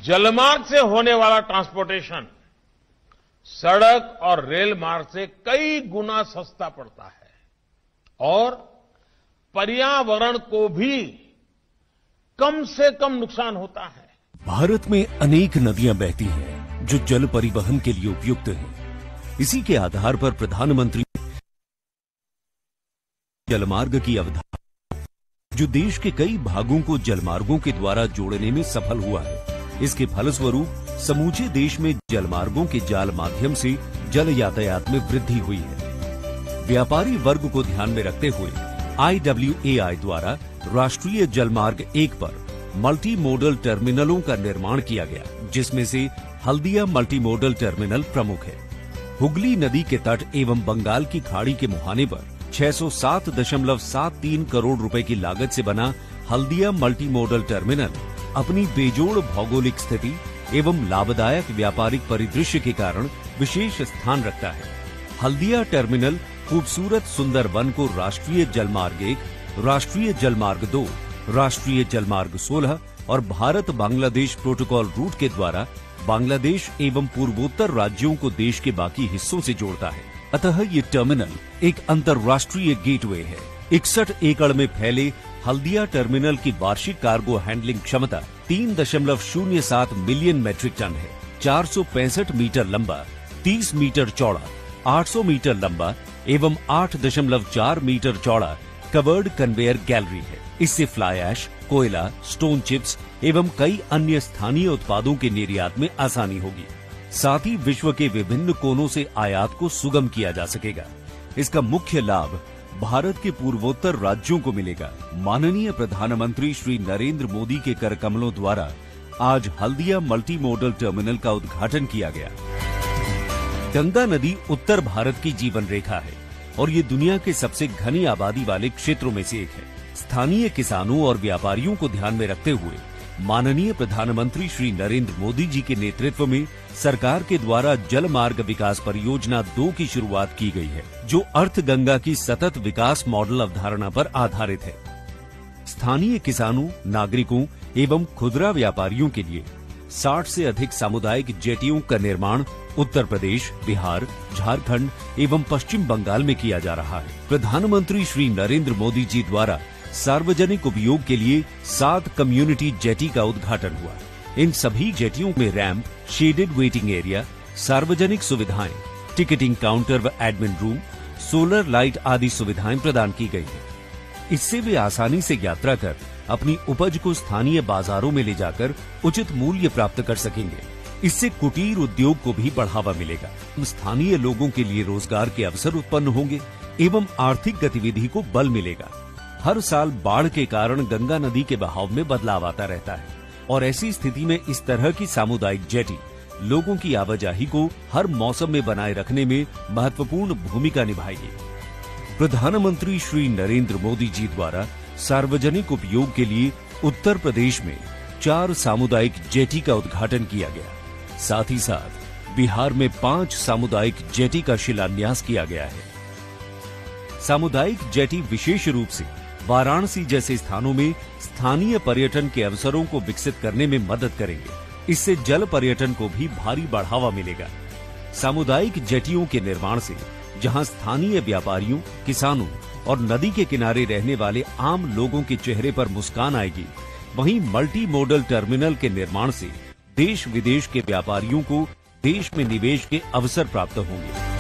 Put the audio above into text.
जलमार्ग से होने वाला ट्रांसपोर्टेशन सड़क और रेल मार्ग से कई गुना सस्ता पड़ता है और पर्यावरण को भी कम से कम नुकसान होता है। भारत में अनेक नदियां बहती हैं जो जल परिवहन के लिए उपयुक्त हैं। इसी के आधार पर प्रधानमंत्री जलमार्ग की अवधारणा जो देश के कई भागों को जलमार्गों के द्वारा जोड़ने में सफल हुआ है। इसके फलस्वरूप समूचे देश में जलमार्गों के जाल माध्यम से जल यातायात में वृद्धि हुई है। व्यापारी वर्ग को ध्यान में रखते हुए IWAI द्वारा राष्ट्रीय जलमार्ग 1 पर मल्टी मोडल टर्मिनलों का निर्माण किया गया, जिसमें से हल्दिया मल्टी मोडल टर्मिनल प्रमुख है। हुगली नदी के तट एवं बंगाल की खाड़ी के मुहाने पर 607.73 करोड़ रुपए की लागत से बना हल्दिया मल्टी मोडल टर्मिनल अपनी बेजोड़ भौगोलिक स्थिति एवं लाभदायक व्यापारिक परिदृश्य के कारण विशेष स्थान रखता है। हल्दिया टर्मिनल खूबसूरत सुंदर वन को राष्ट्रीय जलमार्ग 1, राष्ट्रीय जलमार्ग 2, राष्ट्रीय जलमार्ग 16 और भारत बांग्लादेश प्रोटोकॉल रूट के द्वारा बांग्लादेश एवं पूर्वोत्तर राज्यों को देश के बाकी हिस्सों से जोड़ता है। अतः ये टर्मिनल एक अंतर्राष्ट्रीय गेटवे है। 61 एकड़ में फैले हल्दिया टर्मिनल की वार्षिक कार्गो हैंडलिंग क्षमता 3.07 मिलियन मैट्रिक टन है। 465 मीटर लंबा, 30 मीटर चौड़ा, 800 मीटर लंबा एवं 8.4 मीटर चौड़ा कवर्ड कन्वेयर गैलरी है। इससे फ्लाई ऐश, कोयला, स्टोन चिप्स एवं कई अन्य स्थानीय उत्पादों के निर्यात में आसानी होगी। साथ ही विश्व के विभिन्न कोनों से आयात को सुगम किया जा सकेगा। इसका मुख्य लाभ भारत के पूर्वोत्तर राज्यों को मिलेगा। माननीय प्रधानमंत्री श्री नरेंद्र मोदी के कर कमलों द्वारा आज हल्दिया मल्टी मोडल टर्मिनल का उद्घाटन किया गया। गंगा नदी उत्तर भारत की जीवन रेखा है और ये दुनिया के सबसे घनी आबादी वाले क्षेत्रों में से एक है। स्थानीय किसानों और व्यापारियों को ध्यान में रखते हुए माननीय प्रधानमंत्री श्री नरेंद्र मोदी जी के नेतृत्व में सरकार के द्वारा जल मार्ग विकास परियोजना 2 की शुरुआत की गई है, जो अर्थ गंगा की सतत विकास मॉडल अवधारणा पर आधारित है। स्थानीय किसानों, नागरिकों एवं खुदरा व्यापारियों के लिए 60 से अधिक सामुदायिक जेटियों का निर्माण उत्तर प्रदेश, बिहार, झारखंड एवं पश्चिम बंगाल में किया जा रहा है। प्रधानमंत्री श्री नरेंद्र मोदी जी द्वारा सार्वजनिक उपयोग के लिए 7 कम्युनिटी जेटी का उद्घाटन हुआ। इन सभी जेटियों में रैंप, शेडेड वेटिंग एरिया, सार्वजनिक सुविधाएं, टिकटिंग काउंटर व एडमिन रूम, सोलर लाइट आदि सुविधाएं प्रदान की गई है। इससे वे आसानी से यात्रा कर अपनी उपज को स्थानीय बाजारों में ले जाकर उचित मूल्य प्राप्त कर सकेंगे। इससे कुटीर उद्योग को भी बढ़ावा मिलेगा। स्थानीय लोगों के लिए रोजगार के अवसर उत्पन्न होंगे एवं आर्थिक गतिविधि को बल मिलेगा। हर साल बाढ़ के कारण गंगा नदी के बहाव में बदलाव आता रहता है और ऐसी स्थिति में इस तरह की सामुदायिक जेटी लोगों की आवाजाही को हर मौसम में बनाए रखने में महत्वपूर्ण भूमिका निभाएगी। प्रधानमंत्री श्री नरेंद्र मोदी जी द्वारा सार्वजनिक उपयोग के लिए उत्तर प्रदेश में 4 सामुदायिक जेटी का उद्घाटन किया गया। साथ ही साथ बिहार में 5 सामुदायिक जेटी का शिलान्यास किया गया है। सामुदायिक जेटी विशेष रूप से वाराणसी जैसे स्थानों में स्थानीय पर्यटन के अवसरों को विकसित करने में मदद करेंगे। इससे जल पर्यटन को भी भारी बढ़ावा मिलेगा। सामुदायिक जेटियों के निर्माण से जहां स्थानीय व्यापारियों, किसानों और नदी के किनारे रहने वाले आम लोगों के चेहरे पर मुस्कान आएगी, वहीं मल्टी मोडल टर्मिनल के निर्माण से देश विदेश के व्यापारियों को देश में निवेश के अवसर प्राप्त होंगे।